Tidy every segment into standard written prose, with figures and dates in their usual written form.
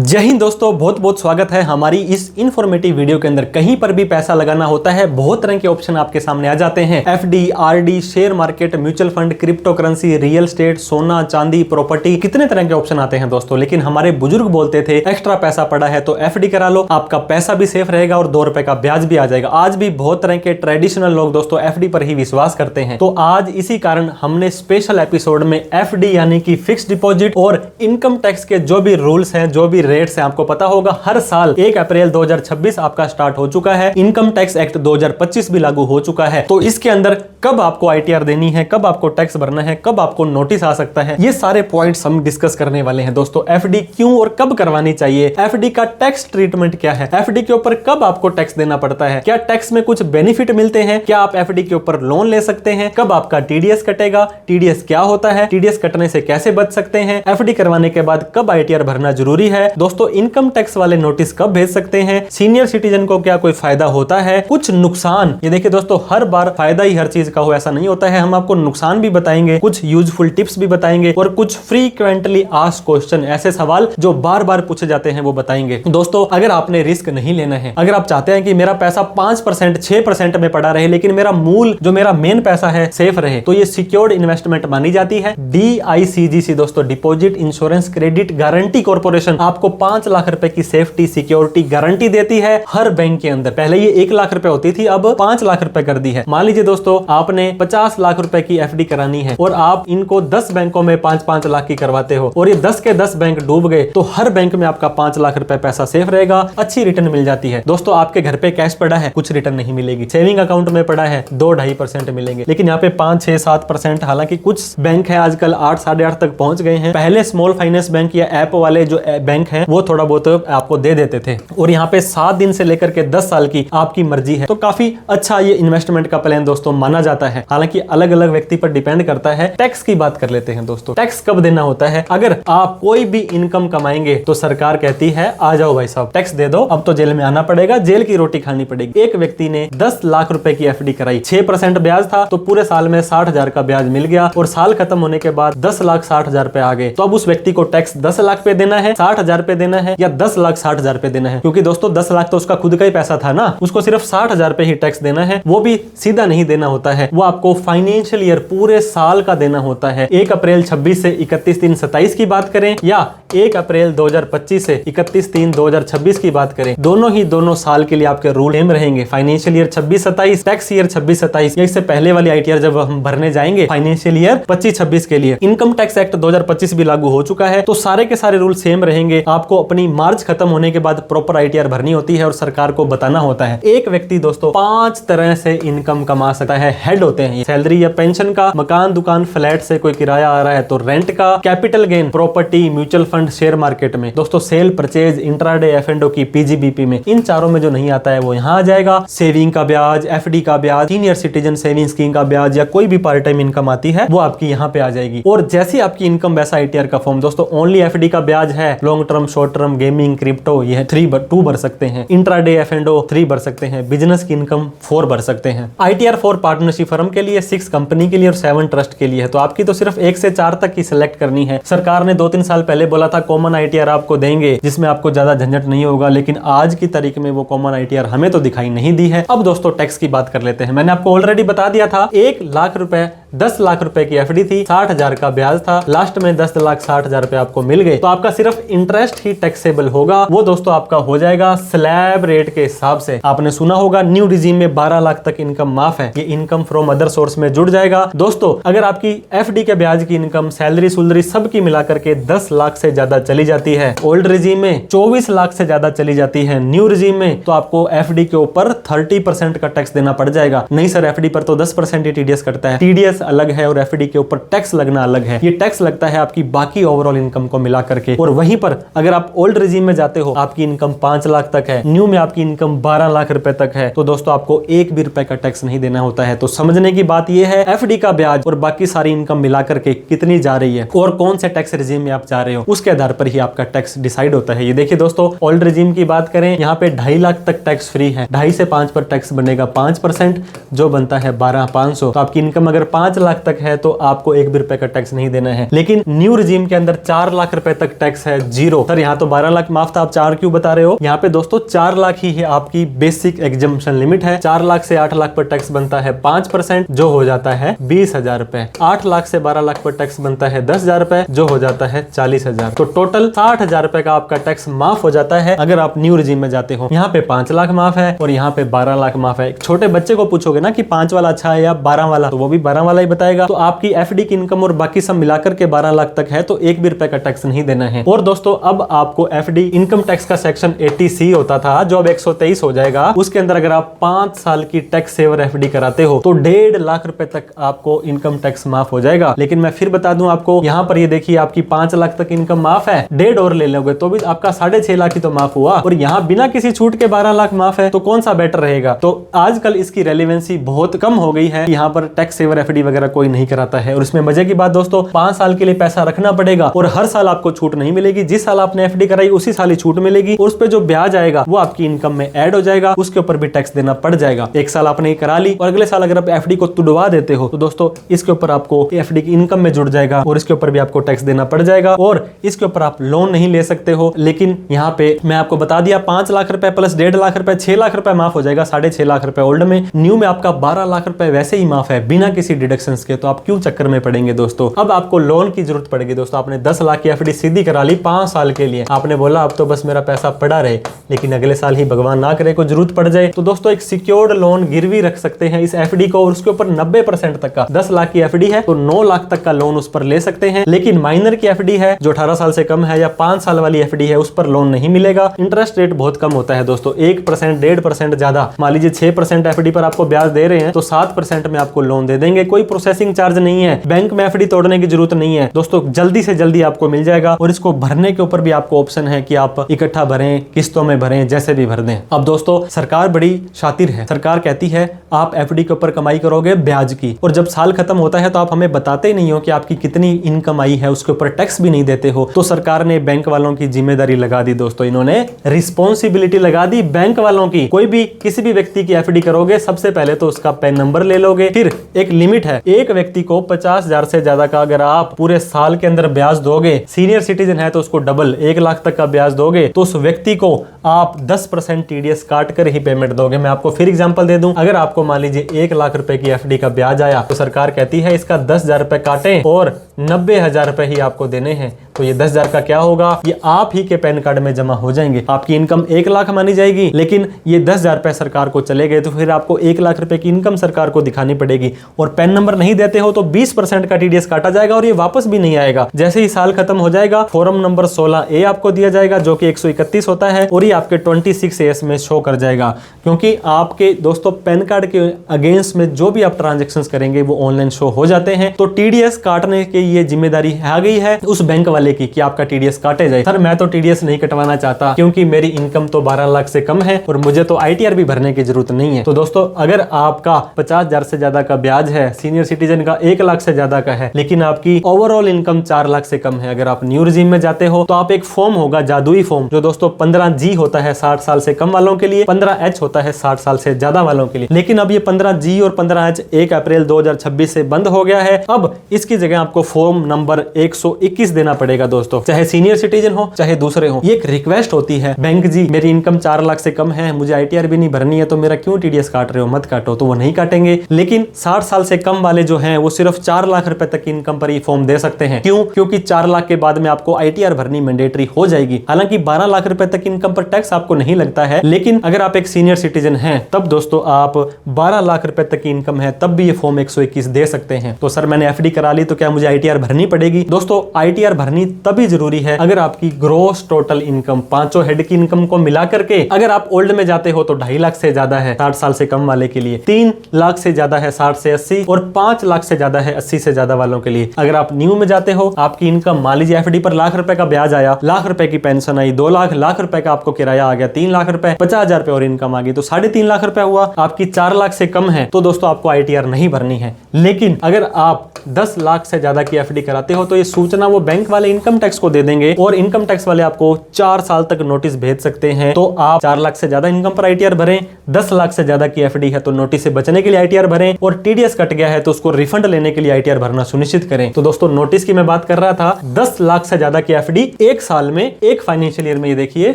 जय हिंद दोस्तों, बहुत बहुत स्वागत है हमारी इस इन्फॉर्मेटिव वीडियो के अंदर। कहीं पर भी पैसा लगाना होता है, बहुत तरह के ऑप्शन आपके सामने आ जाते हैं। FD, RD, share market, mutual fund, crypto currency, real estate, सोना चांदी, प्रॉपर्टी, कितने तरह के ऑप्शन आते हैं दोस्तों। लेकिन हमारे बुजुर्ग बोलते थे एक्स्ट्रा पैसा पड़ा है तो एफडी करा लो, आपका पैसा भी सेफ रहेगा और 2 रुपए का ब्याज भी आ जाएगा। आज भी बहुत तरह के ट्रेडिशनल लोग दोस्तों एफडी पर ही विश्वास करते हैं। तो आज इसी कारण हमने स्पेशल एपिसोड में एफडी यानी कि फिक्स्ड डिपॉजिट और इनकम टैक्स के जो भी रूल्स हैं, जो भी रेट्स हैं, आपको पता होगा हर साल 1 अप्रैल 2026 आपका स्टार्ट हो चुका है। इनकम टैक्स एक्ट 2025 भी लागू हो चुका है। तो इसके अंदर कब आपको आईटीआर देनी है, कब आपको टैक्स भरना है, कब आपको नोटिस आ सकता है, ये सारे पॉइंट्स हम डिस्कस करने वाले हैं दोस्तों। एफडी क्यों और कब करवानी चाहिए, एफडी का टैक्स ट्रीटमेंट क्या है, एफडी के ऊपर कब आपको टैक्स देना पड़ता है, क्या टैक्स में कुछ बेनिफिट मिलते हैं, क्या आप एफडी के ऊपर लोन ले सकते हैं, कब आपका टीडीएस कटेगा, टीडीएस क्या होता है, टीडीएस कटने से कैसे बच सकते हैं, एफडी करवाने के बाद कब आईटीआर भरना जरूरी है दोस्तों, इनकम टैक्स वाले नोटिस कब भेज सकते हैं, सीनियर सिटीजन को क्या कोई फायदा होता है, कुछ नुकसान। ये देखिए दोस्तों, हर बार फायदा ही हर चीज का हो ऐसा नहीं होता है। हम आपको नुकसान भी बताएंगे, कुछ यूजफुल टिप्स भी बताएंगे और कुछ फ्रीक्वेंटली आस्क्ड क्वेश्चन, ऐसे सवाल जो बार बार पूछे जाते हैं वो बताएंगे। दोस्तों अगर आपने रिस्क नहीं लेना है, अगर आप चाहते हैं कि मेरा पैसा 5% 6% में पड़ा रहे लेकिन मेरा मूल जो मेरा मेन पैसा है सेफ रहे, तो ये सिक्योर्ड इन्वेस्टमेंट मानी जाती है। DICGC दोस्तों, deposit insurance credit guarantee corporation आपको 5 लाख रुपए की सेफ्टी सिक्योरिटी गारंटी देती है हर बैंक के अंदर। पहले ये 1 लाख रुपए होती थी, अब 5 लाख रुपए कर दी है। मान लीजिए दोस्तों आपने 50 लाख रुपए की एफडी करानी है और आप इनको 10 बैंकों में 5-5 लाख की करवाते हो और ये 10 के 10 बैंक डूब गए तो हर बैंक में आपका 5 लाख रुपए पैसा सेफ रहेगा, अच्छी रिटर्न मिल जाती है। दोस्तों आपके घर पे कैश पड़ा है, कुछ रिटर्न नहीं मिलेगी। सेविंग अकाउंट में पड़ा है 2-2.5% मिलेंगे, लेकिन यहाँ पे 5-6-7%। हालांकि कुछ बैंक है आजकल 8-8.5 तक पहुंच गए हैं। पहले स्मॉल फाइनेंस बैंक या ऐप वाले जो बैंक है वो थोड़ा बहुत आपको दे देते थे और यहाँ पे 7 दिन से लेकर के 10 साल की आपकी मर्जी है। तो काफी अच्छा ये इन्वेस्टमेंट का प्लान दोस्तों माना जाता है। हालांकि अलग अलग व्यक्ति पर डिपेंड करता है। टैक्स की बात कर लेते हैं दोस्तों, टैक्स कब देना होता है। अगर आप कोई भी इनकम कमाएंगे तो सरकार कहती है आ जाओ भाई साहब टैक्स दे दो, अब तो जेल में आना पड़ेगा, जेल की रोटी खानी पड़ेगी। एक व्यक्ति ने 10 लाख रुपए की एफडी कराई, 6% ब्याज था तो पूरे साल में 60,000 का ब्याज मिल गया और साल खत्म होने के बाद 10,60,000 पे आ गए। तो अब उस व्यक्ति को टैक्स 10 लाख पे देना है, 60,000 पे देना है या 10,60,000 पे देना है, क्योंकि दोस्तों 10 लाख तो उसका खुद का ही पैसा था ना, उसको सिर्फ 60,000 पे ही टैक्स देना है। वो भी सीधा नहीं देना होता है, वो आपको फाइनेंशियल ईयर पूरे साल का देना होता है। 1 अप्रैल 26 से 31/3/27 की बात करें या 1 अप्रैल 2025 से 31/3/2026 की बात करें, दोनों साल के लिए आपके रूल सेम रहेंगे। फाइनेंशियल ईयर 26-27, टैक्स ईयर 26-27 या इससे पहले वाली आईटीआर जब हम भरने जाएंगे फाइनेंशियल ईयर 25-26 के लिए। इनकम टैक्स एक्ट 2025 भी लागू हो चुका है, तो सारे के सारे रूल सेम रहेंगे। आपको अपनी मार्च खत्म होने के बाद प्रॉपर आईटीआर भरनी होती है और सरकार को बताना होता है। एक व्यक्ति दोस्तों 5 तरह से इनकम कमा सकता है। हेड होते हैं सैलरी या पेंशन का, मकान दुकान फ्लैट से कोई किराया आ रहा है तो रेंट का, capital gain property, mutual fund, share market में दोस्तों, सेल परचेज, इंट्राडे, एफ&ओ की, पीजीबीपी में। इन चारों में जो नहीं आता है वो यहाँ आ जाएगा। सेविंग का ब्याज, एफडी का ब्याज, सीनियर सिटीजन सेविंग स्कीम का ब्याज या कोई भी पार्ट टाइम इनकम आती है वो आपकी यहाँ पे आ जाएगी। और जैसी आपकी इनकम वैसा आईटीआर का फॉर्म। दोस्तों ओनली एफडी का ब्याज है, long term, short term, gaming, crypto ये 2 भर सकते हैं, इंट्राडे, एफ&ओ 3 भर सकते हैं, बिजनेस की इनकम 4 भर सकते हैं। आईटीआर 4 पार्टनरशिप फर्म के लिए, 6 कंपनी के लिए और 7 ट्रस्ट के लिए है। तो आपकी तो सिर्फ 1 से 4 तक की सिलेक्ट करनी है। सरकार ने 2-3 साल पहले बोला था कॉमन आईटीआर आपको देंगे जिसमें आपको ज्यादा झंझट नहीं होगा, लेकिन आज की तारीख में वो कॉमन आईटीआर हमें तो दिखाई नहीं दी है। अब दोस्तों टैक्स की बात कर लेते हैं। मैंने आपको ऑलरेडी बता दिया था 1 लाख रुपए 10 लाख रुपए की एफडी थी, 60,000 का ब्याज था, लास्ट में 10,60,000 रुपए आपको मिल गए तो आपका सिर्फ इंटरेस्ट ही टैक्सेबल होगा। वो दोस्तों आपका हो जाएगा स्लैब रेट के हिसाब से। आपने सुना होगा न्यू रिजीम में 12 लाख तक इनकम माफ है, ये इनकम फ्रॉम अदर सोर्स में जुड़ जाएगा। दोस्तों अगर आपकी एफडी के ब्याज की इनकम, सैलरी सुलरी सबकी मिलाकर के 10 लाख से ज्यादा चली जाती है, ओल्ड रिजीम में 24 लाख से ज्यादा चली जाती है, न्यू रिजीम में तो आपको एफडी के ऊपर 30% का टैक्स देना पड़ जाएगा। नहीं सर एफडी पर तो 10% ही टीडीएस कटता है। टीडीएस अलग है और एफडी के ऊपर टैक्स लगना अलग है। ये टैक्स लगता है आपकी बाकी ओवरऑल इनकम को मिला करके। और वहीं पर अगर आप ओल्ड रिजीम में जाते हो, आपकी इनकम 5 लाख तक है, न्यू में आपकी इनकम 12 लाख रुपए तक है, तो दोस्तों आपको 1 भी रुपए का टैक्स नहीं देना होता है। तो समझने की बात यह है एफडी का ब्याज और बाकी सारी इनकम मिला करके कितनी जा रही है और कौन से टैक्स रिजीम में आप जा रहे हो, उसके आधार पर ही आपका टैक्स डिसाइड होता है। ये देखिए दोस्तों ओल्ड रिजीम की बात करें, यहाँ पे 2.5 लाख तक टैक्स फ्री है, 2.5 से 5 पर टैक्स बनेगा 5%, जो बनता है 12,500। तो आपकी इनकम अगर 5 5 लाख तक है तो आपको 1 भी रुपए का टैक्स नहीं देना है। लेकिन न्यू रिजीम के अंदर 4 लाख रुपए तक टैक्स है, जीरो। सर यहाँ तो 12 लाख माफ था, आप 4 क्यों बता रहे हो? यहाँ पे दोस्तों 4 लाख ही है आपकी बेसिक एग्जम्पशन लिमिट है। 4 लाख से 8 लाख पर टैक्स बनता है 5%, जो हो जाता है 20,000 रुपए। 8 लाख से 12 लाख पर टैक्स बनता है 10,000 रुपए, जो हो जाता है 40,000। तो टोटल 60,000 रुपए का आपका टैक्स माफ हो जाता है अगर आप न्यू रिजीम में जाते हो। यहाँ पे 5 लाख माफ है और यहाँ पे 12 लाख माफ है। एक छोटे बच्चे को पूछोगे ना कि 5 वाला अच्छा है या 12 वाला, तो वो भी 12 वाला ही बताएगा। तो आपकी एफडी की इनकम और बाकी सब मिलाकर के 12 लाख तक है तो 1 भी रुपए का टैक्स नहीं देना है। और दोस्तों अब आपको एफडी इनकम टैक्स का सेक्शन 80C होता था, जो अब 123 हो जाएगा। उसके अंदर अगर आप 5 साल की टैक्स सेवर एफडी कराते हो तो 1.5 लाख रुपए तक आपको इनकम टैक्स माफ हो जाएगा। लेकिन मैं फिर बता दूं आपको, यहाँ पर ये देखिए आपकी 5 लाख तक इनकम माफ है, 1.5 और ले लोगे तो भी आपका 6.5 लाख ही तो माफ हुआ। और यहाँ बिना किसी छूट के 12 लाख माफ है, तो कौन सा बेटर रहेगा? तो आजकल इसकी रेलेवेंसी बहुत कम हो गई है। यहाँ पर टैक्स सेवर एफडी वगैरह कोई नहीं कराता है। और इसमें मजे की बात दोस्तों, 5 साल के लिए पैसा रखना पड़ेगा और हर साल आपको छूट नहीं मिलेगी। जिस साल आपने एफडी कराई उसी साल ही छूट मिलेगी और उस पे जो ब्याज आएगा वो आपकी इनकम में ऐड हो जाएगा, उसके ऊपर भी टैक्स देना पड़ जाएगा। एक साल आपने करा ली और अगले साल अगर आप एफडी को तुड़वा देते हो तो दोस्तों इसके ऊपर आपको एफडी की इनकम में जुड़ जाएगा और इसके ऊपर भी आपको टैक्स देना पड़ जाएगा और इसके ऊपर आप लोन नहीं ले सकते हो। लेकिन यहाँ पे मैं आपको बता दिया 5 लाख रुपए प्लस 1.5 लाख रुपए 6 लाख रुपए माफ हो जाएगा, 6.5 लाख रुपए ओल्ड में। न्यू में आपका 12 लाख रुपए वैसे ही माफ है बिना किसी डिडक्शंस के, तो आप क्यों चक्कर में पड़ेंगे दोस्तों? अब आपको लोन की जरूरत पड़ेगी दोस्तों। आपने 10 लाख की एफडी सीधी करा ली 5 साल के लिए, आपने बोला अब तो बस मेरा पैसा पड़ा रहे, लेकिन अगले साल ही भगवान ना करे को जरूरत पड़ जाए तो दोस्तों एक सिक्योर्ड लोन गिरवी रख सकते हैं इस एफडी को और उसके ऊपर 90% तक का, 10 लाख की एफडी है तो 9 लाख तक का लोन उस पर ले सकते हैं। लेकिन माइनर की एफडी है जो 18 साल से कम है या 5 साल वाली एफडी है, उस पर लोन नहीं मिलेगा। इंटरेस्ट रेट बहुत कम होता है दोस्तों, 1%, 1.5% ज्यादा। मान लीजिए 6% एफडी पर आपको ब्याज दे रहे हैं तो 7% में आपको लोन दे देंगे। कोई प्रोसेसिंग चार्ज नहीं है, बैंक में एफडी तोड़ने की जरूरत नहीं है दोस्तों, जल्दी से जल्दी आपको मिल जाएगा। और इसको भरने के ऊपर भी आपको ऑप्शन है कि आप इकट्ठा भरें, किस्तों में भरें, जैसे भी भर दें। अब दोस्तों सरकार बड़ी शातिर है, सरकार कहती है आप एफडी के ऊपर कमाई करोगे ब्याज की, और जब साल खत्म होता है तो आप हमें बताते ही नहीं हो कि आपकी कितनी इनकम आई है, उसके ऊपर टैक्स भी नहीं देते हो। तो सरकार ने बैंक वालों की जिम्मेदारी लगा दी दोस्तों, इन्होंने रिस्पॉन्सिबिलिटी लगा दी बैंक वालों की। कोई भी किसी भी व्यक्ति की एफडी करोगे सबसे पहले तो उसका पैन नंबर ले लोगे, फिर एक लिमिट है, एक व्यक्ति को 50,000 से ज्यादा का अगर आप पूरे साल के अंदर ब्याज दोगे, सीनियर सिटीजन है तो उसको डबल 1 लाख तक का ब्याज दोगे, तो उस व्यक्ति को आप 10% टीडीएस काट कर ही पेमेंट दोगे। मैं आपको फिर एग्जांपल दे दूं, अगर आपको मान लीजिए 1 लाख रुपए की एफडी का ब्याज आया तो सरकार कहती है इसका 10,000 रुपए काटें और 90,000 रुपए ही आपको देने हैं। तो ये 10,000 का क्या होगा, ये आप ही के पैन कार्ड में जमा हो जाएंगे। आपकी इनकम 1 लाख मानी जाएगी, लेकिन ये 10,000 रुपए सरकार को चले गए तो फिर आपको 1 लाख रुपए की इनकम सरकार को दिखानी पड़ेगी। और पैन नंबर नहीं देते हो तो 20% का टीडीएस काटा जाएगा और ये वापस भी नहीं आएगा। जैसे ही साल खत्म हो जाएगा फॉर्म नंबर 16A आपको दिया जाएगा जो कि 131 होता है और ये आपके 26AS में शो कर जाएगा, क्योंकि आपके दोस्तों पैन कार्ड के अगेंस्ट में जो भी आप ट्रांजेक्शंस करेंगे वो ऑनलाइन शो हो जाते हैं। तो टीडीएस काटने की ये जिम्मेदारी आ गई है उस बैंक वाले की कि आपका टीडीएस काटे जाए। सर मैं तो टीडीएस नहीं कटवाना चाहता क्योंकि मेरी इनकम तो 12 लाख से कम है और मुझे तो आईटीआर भी भरने की जरूरत नहीं है। तो दोस्तों अगर आपका 50,000 से ज्यादा का ब्याज है, सीनियर सिटीजन का 1 लाख से ज्यादा का है, लेकिन आपकी ओवरऑल इनकम 4 लाख से कम है, अगर आप न्यू रिजीम में जाते हो तो आप एक फॉर्म होगा, जादुई फॉर्म, जो दोस्तों 15G होता है 60 साल से कम वालों के लिए, 15H होता है 60 साल से ज्यादा वालों के लिए। लेकिन अब ये 15G और 15H 1 अप्रैल 2026 से बंद हो गया है। अब इसकी जगह आपको फॉर्म नंबर 121 देना पड़ेगा दोस्तों, चाहे सीनियर सिटीजन हो चाहे दूसरे हो। ये एक रिक्वेस्ट होती है, बैंक जी मेरी इनकम 4 लाख से कम है, मुझे आईटीआर भी नहीं भरनी है, तो मेरा क्यों टीडीएस काट रहे हो, मत काटो। तो वो नहीं काटेंगे। लेकिन 60 साल से कम वाले जो हैं वो सिर्फ 4 लाख रुपए तक की इनकम पर ही फॉर्म दे सकते हैं। क्यों? क्योंकि 4 लाख के बाद में आपको आईटीआर भरनी मैंडेटरी हो जाएगी। हालांकि 12 लाख रुपए तक इनकम पर टैक्स आपको नहीं लगता है, लेकिन अगर आप एक सीनियर सिटीजन हैं तब दोस्तों आप 12 लाख रुपए तक की इनकम है तब भी ये फॉर्म 121 दे सकते हैं। तो सर मैंने एफडी करा ली तो क्या मुझे आईटीआर भरनी पड़ेगी? दोस्तों आईटीआर भरनी तभी जरूरी है अगर आपकी ग्रोस टोटल इनकम, पांचों हेड की इनकम को मिला करके, अगर आप ओल्ड में जाते हो तो 2.5 लाख से ज्यादा है 60 साल से कम वाले के लिए, 3 लाख से ज्यादा है 60 से 80 और 5 लाख से ज्यादा है 80 से ज्यादा वालों के लिए। अगर आप न्यू में जाते हो, आपकी इनकम मान लीजिए एफडी पर लाख रुपए का ब्याज आया, लाख रुपए की पेंशन आई, 2 लाख रुपए का आपको किराया आ गया 3 लाख रुपए, 50,000 रुपए और इनकम आ गई तो 3.5 लाख रुपए हुआ। आपकी 4 लाख से कम है तो दोस्तों आपको ITR नहीं भरनी है। लेकिन अगर आप 10 लाख से ज्यादा की FD कराते हो तो ये सूचना वो बैंक वाले इनकम टैक्स को दे देंगे और इनकम टैक्स वाले आपको 4 साल तक नोटिस भेज सकते हैं। तो आप 4 लाख से ज्यादा इनकम पर ITR भरें, 10 लाख से ज्यादा की FD है तो नोटिस से बचने के लिए ITR भरें, और TDS कट गया है तो उसको रिफंड लेने के लिए ITR भरना सुनिश्चित करें। तो दोस्तों नोटिस की मैं बात कर रहा था, 10 लाख से ज्यादा की FD एक साल में, एक फाइनेंशियल ईयर में, ये देखिए,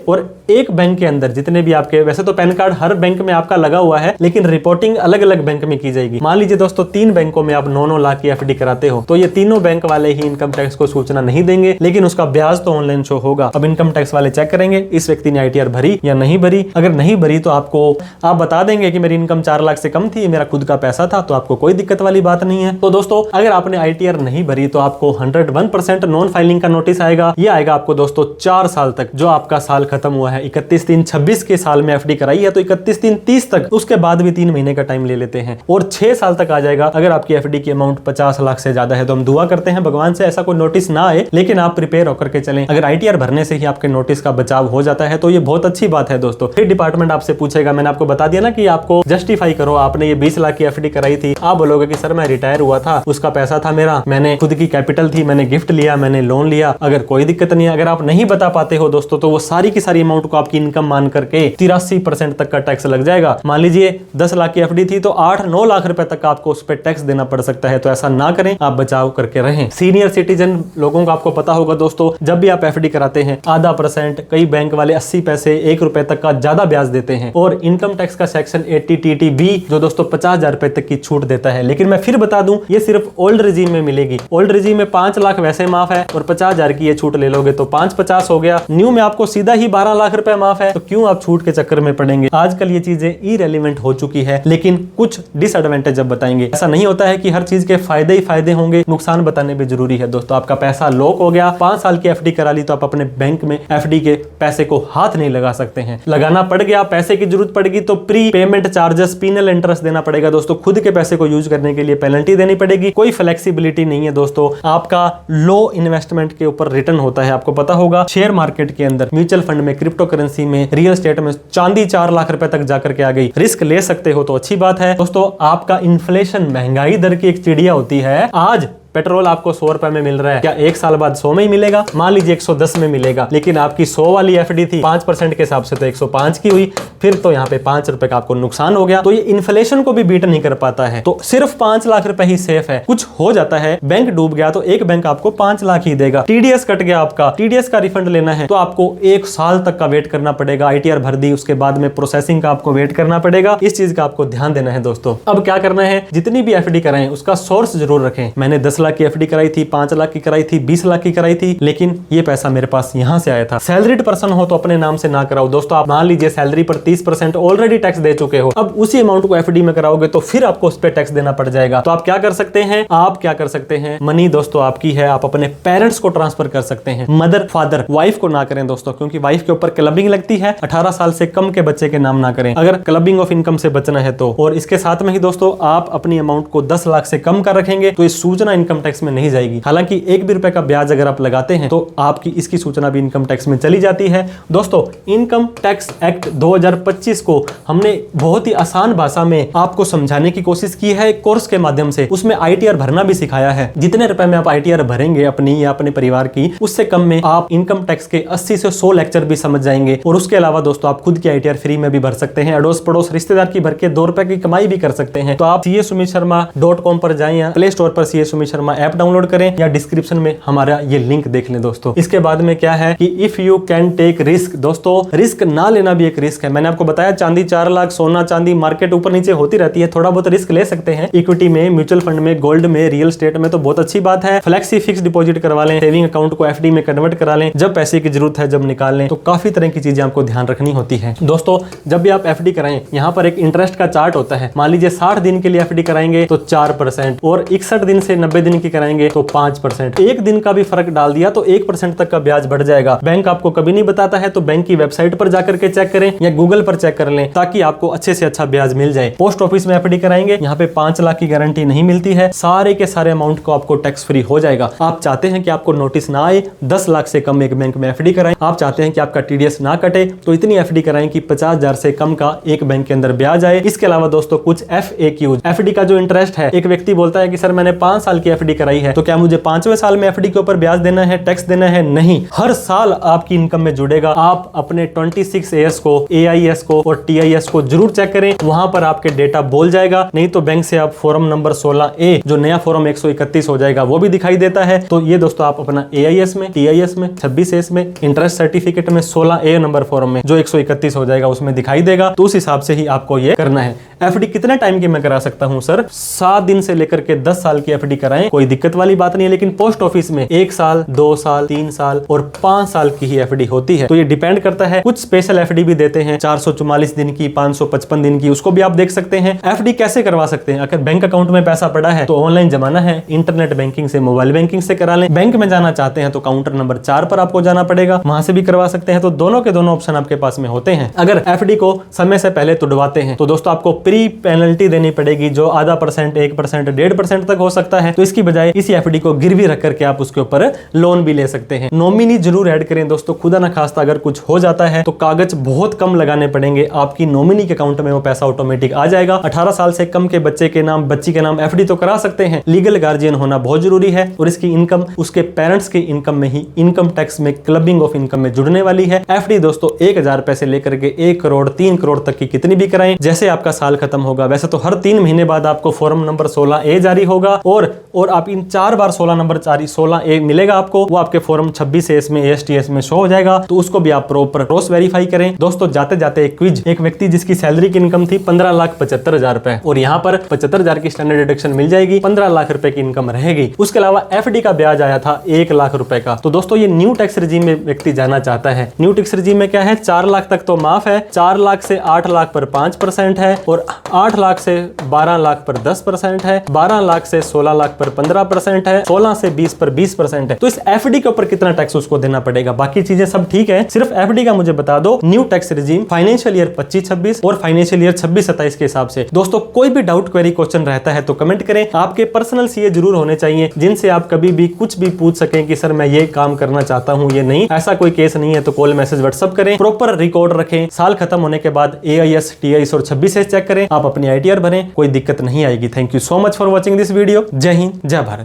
और एक बैंक के अंदर जितने भी आपके, वैसे तो पैन कार्ड हर बैंक में आपका लगा हुआ है लेकिन रिपोर्टिंग अलग अलग बैंक में की जाएगी। मान लीजिए दोस्तों 3 बैंकों में आप 9-9 लाख की FD कराते हो तो ये तीनों बैंक वाले ही इनकम टैक्स को सूचना नहीं देंगे, लेकिन उसका ब्याज तो ऑनलाइन शो होगा। अब इनकम टैक्स वाले चेक करेंगे इस व्यक्ति ने ITR भरी या नहीं भरी। अगर नहीं भरी तो आपको आप बता देंगे कि मेरी इनकम 4 लाख से कम थी, मेरा खुद का पैसा था, तो आपको कोई दिक्कत वाली बात नहीं है। तो दोस्तों अगर आपने ITR नहीं भरी तो आपको 101% नॉन फाइलिंग का नोटिस आएगा। ये आएगा आपको दोस्तों 4 साल तक, जो आपका साल खत्म हुआ है 31/3/26 के साल में FD कराई है तो 31/3/30 तक, उसके बाद भी 3 महीने का टाइम ले लेते हैं, और 6 साल तक आ जाएगा अगर आपकी FD की अमाउंट 50 लाख से ज्यादा है। तो हम दुआ करते हैं भगवान से ऐसा कोई नोटिस ना आए, लेकिन आप प्रिपेयर होकर के चलें। अगर ITR भरने से ही आपके नोटिस का बचाव हो जाता है तो ये बहुत अच्छी बात है दोस्तों। फिर डिपार्टमेंट आपसे पूछेगा, मैंने आपको बता दिया ना कि आपको जस्टिफाई करो, आपने ये 20 लाख की FD कराई थी, आप बोलोगे कि सर मैं रिटायर हुआ था, उसका पैसा था मेरा, मैंने खुद की कैपिटल थी, मैंने गिफ्ट लिया, मैंने लोन लिया, अगर कोई दिक्कत नहीं है। अगर आप नहीं बता पाते हो दोस्तों तो वो सारी की सारी अमाउंट को आपकी इनकम मान करके 83% तक का टैक्स लग जाएगा। मान लीजिए 10 लाख की FD थी तो 8-9 लाख रुपए तक आपको उस पर टैक्स देना पड़ सकता है। तो ऐसा ना करें, आप बचाव करके रहें। सीनियर सिटीजन लोगों को आपको पता होगा दोस्तों, जब भी आप FD कराते हैं 0.5%, कई बैंक वाले 80 पैसे, 1 रुपए तक का ज्यादा ब्याज देते हैं, और इनकम टैक्स का सेक्शन 80 TTB जो दोस्तों 50,000 रुपए तक की छूट देता है। लेकिन मैं फिर बता दूं, ये सिर्फ ओल्ड रिजीम में मिलेगी। ओल्ड रिजीम में 5 लाख वैसे माफ है और 50,000 की ये छूट ले लोगे तो 5-50 हो गया। न्यू में आपको सीधा ही 12 लाख रुपए माफ है, तो क्यों आप छूट के चक्कर में पड़ेंगे। आजकल ये चीजें इरेलीवेंट हो चुकी है, लेकिन कुछ डिसएडवांटेज अब बताएंगे। ऐसा नहीं होता है कि हर चीज के फायदे ही फायदे होंगे, नुकसान बताने भी जरूरी है दोस्तों। आपका पैसा लॉक हो गया, 5 साल की FD करा ली तो आप अपने बैंक में FD के पैसे को हाथ नहीं लगा सकते हैं। लगाना पड़ गया, पैसे की जरूरत पड़ेगी तो prepayment charges, penal interest देना पड़ेगा दोस्तों। खुद के पैसे को यूज करने के लिए पेनल्टी देनी पड़ेगी। कोई फ्लेक्सिबिलिटी नहीं है दोस्तों। आपका लो इन्वेस्टमेंट के ऊपर रिटर्न होता है। आपको पता होगा शेयर मार्केट के अंदर, म्यूचुअल फंड में, क्रिप्टो करेंसी में, रियल एस्टेट में चांदी 4 लाख रुपए तक जाकर के आ गई। रिस्क ले सकते हो तो अच्छी बात है दोस्तों। आपका इन्फ्लेशन, महंगाई दर की एक चिड़िया होती है। आज पेट्रोल आपको 100 रुपए में मिल रहा है, क्या 1 साल बाद 100 में ही मिलेगा? मान लीजिए 110 में मिलेगा, लेकिन आपकी 100 वाली FD थी 5% के हिसाब से तो 105 की हुई, फिर तो यहाँ पे 5 रुपए का आपको नुकसान हो गया। तो ये इन्फ्लेशन को भी बीट नहीं कर पाता है। तो सिर्फ 5 लाख रुपए ही सेफ है। कुछ हो जाता है, बैंक डूब गया तो एक बैंक आपको 5 लाख ही देगा। TDS कट गया आपका, TDS का रिफंड लेना है तो आपको 1 साल तक का वेट करना पड़ेगा। ITR भर दी, उसके बाद में प्रोसेसिंग का आपको वेट करना पड़ेगा। इस चीज का आपको ध्यान देना है दोस्तों। अब क्या करना है, जितनी भी FD कराएं उसका सोर्स जरूर रखें। मैंने 10 लाख की FD कराई थी, 5 लाख की कराई थी, 20 लाख की कराई थी, लेकिन ये पैसा मेरे पास यहां से आया था। सैलरीड पर्सन हो तो अपने नाम से ना कराओ दोस्तों। आप मान लीजिए सैलरी पर 30% ऑलरेडी टैक्स दे चुके हो, अब उसी अमाउंट को FD में कराओगे तो फिर आपको उस पर टैक्स देना पड़ जाएगा। तो आप क्या कर सकते हैं, मनी दोस्तों आपकी है, आप अपने पेरेंट्स को ट्रांसफर कर सकते हैं। मदर, फादर, वाइफ को ना करें दोस्तों, क्योंकि वाइफ के ऊपर क्लबिंग लगती है। 18 साल से कम के बच्चे के नाम ना करें अगर क्लबिंग ऑफ इनकम से बचना है तो। और इसके साथ में ही दोस्तों आप अपनी अमाउंट को 10 लाख से कम कर रखेंगे तो इस सूचना इनकम टैक्स में नहीं जाएगी। हालांकि 1 भी रुपए का ब्याज अगर आप लगाते हैं तो आपकी इसकी सूचना भी इनकम टैक्स में चली जाती है। दोस्तों इनकम टैक्स एक्ट 2025 को हमने बहुत ही आसान भाषा में आपको समझाने की कोशिश की है कोर्स के माध्यम से। उसमें ITR भरना भी सिखाया है। जितने रुपए में आप ITR भरेंगे अपनी या अपने परिवार की, उससे कम में आप इनकम टैक्स के 80 से 100 लेक्चर भी समझ जाएंगे। और उसके अलावा दोस्तों आप खुद की ITR फ्री में भी भर सकते हैं। अड़ोस पड़ोस रिश्तेदार की भर के 2 रुपए की कमाई भी कर सकते हैं। तो आप CASumitSharma.com पर जाएं या प्ले स्टोर पर CA Sumit Sharma app download करें या डिस्क्रिप्शन में हमारा ये लिंक देख लें दोस्तों। इसके बाद में क्या है कि if you can take risk, दोस्तों रिस्क ना लेना भी एक रिस्क है। मैंने आपको बताया चांदी 4 लाख, सोना चांदी मार्केट ऊपर नीचे होती रहती है, थोड़ा बहुत रिस्क ले सकते हैं। इक्विटी में, म्यूचुअल फंड में, गोल्ड में, रियल एस्टेट में तो बहुत अच्छी बात है। फ्लेक्सी फिक्स डिपॉजिट करवा लें, सेविंग अकाउंट को FD में कन्वर्ट करा लें, जब पैसे की जरूरत है जब निकाल लें। तो काफी तरह की चीजें आपको ध्यान रखनी होती है दोस्तों। जब भी आप FD कराएं, यहाँ पर एक इंटरेस्ट का चार्ट होता है। मान लीजिए 60 दिन के लिए FD कराएंगे तो 4% और 61 दिन से 90 दिन दिन की कराएंगे तो 5%। एक दिन का भी फर्क डाल दिया तो 1% तक का ब्याज बढ़ जाएगा। बैंक आपको कभी नहीं बताता है तो बैंक की वेबसाइट पर जाकर के चेक करें या गूगल पर चेक कर लें, ताकि आपको अच्छे से अच्छा ब्याज मिल जाए। पोस्ट ऑफिस में एफडी कराएंगे, यहाँ पे 5 लाख की गारंटी नहीं मिलती है, सारे के सारे अमाउंट को आपको टैक्स फ्री हो जाएगा। आप चाहते हैं कि आपको नोटिस ना आए, 10 लाख से कम एक बैंक में एफडी कराएं। आप चाहते हैं कि आपका टीडीएस ना कटे, तो इतनी एफडी कराएं कि 50,000 से कम का एक बैंक के अंदर ब्याज आए। इसके अलावा दोस्तों कुछ FAQ, एफडी का जो इंटरेस्ट है, एक व्यक्ति बोलता है कि सर मैंने 5 साल की एफडी कराई है, तो क्या मुझे 5वें साल में एफडी के ऊपर ब्याज देना है, टैक्स देना है? नहीं, हर साल आपकी इनकम में जुड़ेगा। आप अपने 26 AS को, AIS को और TIS को जरूर चेक करें, वहां पर आपके डेटा बोल जाएगा। नहीं तो बैंक से आप फॉर्म नंबर 16A, जो नया फॉर्म 131 हो जाएगा, वो भी दिखाई देता है। तो ये दोस्तों आप अपना AIS में, TIS में, 26S में, इंटरेस्ट सर्टिफिकेट में 16A नंबर फॉर्म में जो 131 हो जाएगा उसमें दिखाई देगा। तो उस हिसाब से ही आपको ये करना है। एफडी कितने टाइम की मैं करा सकता हूं सर? 7 दिन से लेकर के 10 साल की एफडी कराएं, कोई दिक्कत वाली बात नहीं है। लेकिन पोस्ट ऑफिस में 1 साल, 2 साल, 3 साल और 5 साल की ही एफडी होती है। तो ये डिपेंड करता है। कुछ स्पेशल एफडी भी देते हैं, 444 दिन की, 555 दिन की, उसको भी आप देख सकते हैं। एफडी कैसे करवा सकते हैं? अगर बैंक अकाउंट में पैसा पड़ा है तो ऑनलाइन जमाना है, इंटरनेट बैंकिंग से, मोबाइल बैंकिंग से करा लें। बैंक में जाना चाहते हैं तो काउंटर नंबर 4 पर आपको जाना पड़ेगा, वहां से भी करवा सकते हैं। तो दोनों के दोनों ऑप्शन आपके पास में होते हैं। अगर एफडी को समय से पहले तुड़वाते हैं तो दोस्तों आपको प्री पेनल्टी देनी पड़ेगी, जो आधा %, 1%, 1.5% तक हो सकता है। तो इसकी बजाय इसी एफडी को गिरवी रख करके आप उसके ऊपर लोन भी ले सकते हैं। नॉमिनी जरूर ऐड करें दोस्तों, खुदा ना खास्ता अगर कुछ हो जाता है तो कागज बहुत कम लगाने पड़ेंगे, आपकी नॉमिनी के अकाउंट में वो पैसा ऑटोमेटिक आ जाएगा। 18 साल से कम के बच्चे के नाम, बच्ची के नाम एफडी तो करा सकते हैं। लीगल गार्जियन होना बहुत जरूरी है और इसकी इनकम उसके पेरेंट्स की इनकम में ही इनकम टैक्स में, क्लबिंग ऑफ इनकम में जुड़ने वाली है। एफडी दोस्तों 1000 पैसे लेकर के 1 करोड़, 3 करोड़ तक की कितनी भी कराएं। जैसे आपका साल खत्म होगा, वैसे तो हर 3 महीने बाद आपको फॉर्म नंबर 16A जारी होगा और आप इन 4 बार 16 नंबर 16A मिलेगा आपको, वो आपके फॉर्म 26AS में, ASTS में शो हो जाएगा। तो उसको भी आप प्रॉपर क्रॉस वेरीफाई करें। दोस्तों जाते जाते एक क्विज, एक व्यक्ति जिसकी सैलरी की इनकम थी 15,75,000 रुपए और यहाँ पर 75,000 की स्टैंडर्ड डिडक्शन मिल जाएगी, 15 लाख रुपए की इनकम रहेगी। उसके अलावा एफडी का ब्याज आया था 1 लाख रुपए का। तो दोस्तों ये न्यू टैक्स रिजीम में व्यक्ति जाना चाहता है। न्यू टैक्स रिजीम में क्या है? 4 लाख तक तो माफ है, 4 लाख से 8 लाख पर 5% है और 8 लाख से 12 लाख पर 10% है, 12 लाख से 16 लाख पर 15% है, 16 से 20 पर 20% है। तो इस एफडी के ऊपर कितना टैक्स उसको देना पड़ेगा? बाकी चीजें सब ठीक है, सिर्फ एफडी का मुझे बता दो। New tax regime financial year 25-26 और फाइनेंशियल ईयर 26-27 के हिसाब से। दोस्तों कोई भी डाउट, क्वेरी, क्वेश्चन रहता है तो कमेंट करें। आपके पर्सनल सीए जरूर होने चाहिए जिनसे आप कभी भी कुछ भी पूछ सकें कि सर मैं ये काम करना चाहता हूं, ये नहीं, ऐसा कोई केस नहीं है तो कॉल, मैसेज, व्हाट्सएप करें। प्रॉपर रिकॉर्ड रखें। साल खत्म होने के बाद AIS, TIS और 26 चेक करें। आप अपनी ITR भरें, कोई दिक्कत नहीं आएगी। Thank you so much for watching this video. जय हिंद, जय भारत।